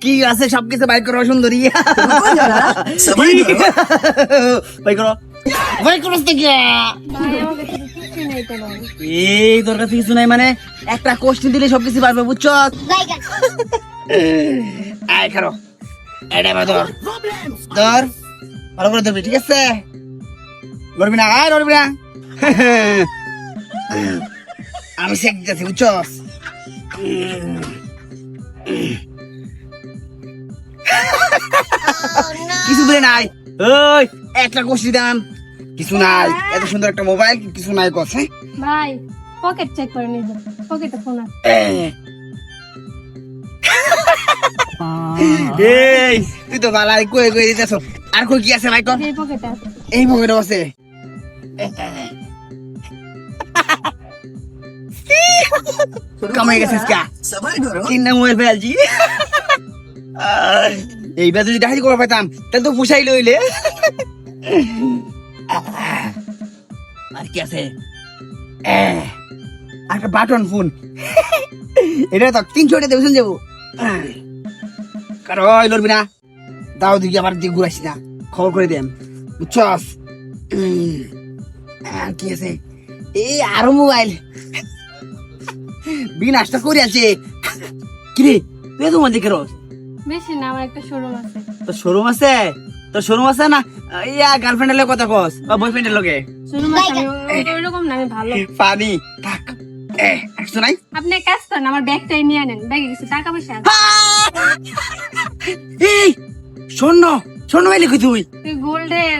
কি আছে সবকিছু বাইর করো সুন্দরী বাই করো বাই করো এই তোর কাছে কিছু নাই মানে একটা কোশ্চেন দিলে সবকিছু পারবে বুঝছো আয় খারো এটা ধর ধর ভালো করে ধরবি ঠিক আছে লড়বি না আয় লড়বি না আমি শেখ দিতেছি বুঝছো কিছু দূরে নাই ওই একটা কোশ্চেন দাম কিছু নাই এত সুন্দর একটা মোবাইল কিছু নাই কস হ্যাঁ ভাই পকেট চেক করে নিব পকেটে ফোন আছে এই তুই তো ভালো কই কই দিতেছ আর কই কি আছে ভাই কর এই পকেটে আছে এই পকেটে আছে কামাই গেছে কা তিন না মোবাইল ফেলছি এইবার যদি ডাহাই করে পাইতাম তাহলে তো পুষাই লইলে আর কি আছে একটা বাটন ফোন এটা তো 300 টাকা দেবছেন যাবো কারো লড়বি না দাও দিকে আবার দিকে ঘুরাইছি না খবর করে দেন বুঝছস কি আছে এই আরো মোবাইল বিনাশটা করে আছে কিরে তুই তো মধ্যে কেন বেশি না আমার একটা শোরুম আছে তোর শোরুম আছে তোর শোরুম আছে না ইয়া গার্লফ্রেন্ডের লগে কথা কস বা বয়ফ্রেন্ডের লগে শোরুম আছে ওইরকম না আমি ভালো পানি থাক একশো নাই আপনি এক কাজ করেন আমার ব্যাগটাই নিয়ে নেন ব্যাগে কিছু টাকা পয়সা আছে এই স্বর্ণ স্বর্ণ মাইলি কই তুই গোল্ডের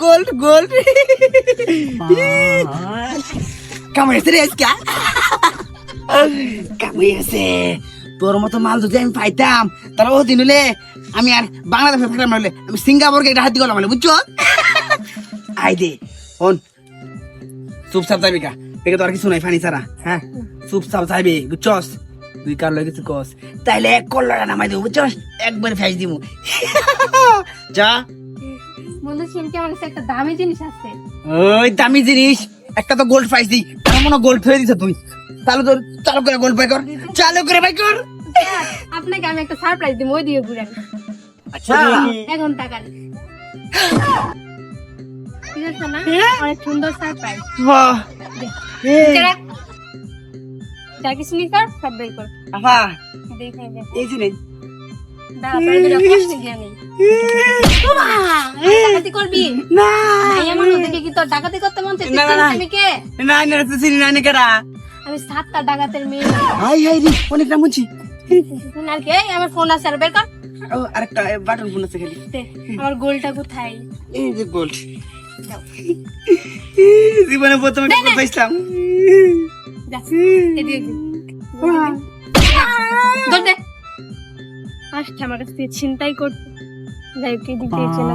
গোল্ড গোল্ড কামাইছে রে আজকে কামাইছে তোর মতো মাল যদি আমি পাইতাম তাহলে ও দিন হলে আমি আর বাংলাদেশে থাকলাম না হলে আমি সিঙ্গাপুরকে একটা হাতি করলাম বুঝছো আই দে ফোন চুপচাপ যাবি কা একে তো আর কিছু নাই ফানি ছাড়া হ্যাঁ চুপচাপ যাবি বুঝছস তুই কার লগে কিছু কস তাইলে এক কল্লাটা নামাই দেবো বুঝছস একবার ফেস দিব যা বন্ধু শুনতে আমার কাছে একটা দামি জিনিস আছে ওই দামি জিনিস একটা তো গোল্ড পাইছি দি কেমন গোল্ড ফেলে দিছ তুই চালু করে গোল্ড বাই কর চালু করে বাই কর আপনাকে আমি একটা সারপ্রাইজ দিব ওই দিয়ে ঘুরেন আচ্ছা এখন টাকা ঠিক আছে না অনেক সুন্দর সারপ্রাইজ বাহ যা কিছু নি কর সব বের কর আফা দেখে নে এই শুনে দাঁড়া পরে প্রশ্ন জ্ঞান নেই ডাকাতি করবি না ভাই আমার ওদিকে কি তোর ডাকাতি করতে মন চাইছে না, না, না। আমি কে না না তুই চিনি না কেডা আমি 7টা ডাকাতের মেয়ে হাই হাই রে অনেক নাম শুনছি আর কে আমার ফোন আছে আর বের কর ও আরেকটা বাটন ফোন আছে খালি দে, আমার গোলটা কোথায় এই যে গোল্ড জীবনে প্রথমে একটা গোল্ড পাইছিলাম যা এদিকে ধর দে আসছে আমার কাছে ছিনতাই করতে যাই হোক এদিক দিয়ে চলে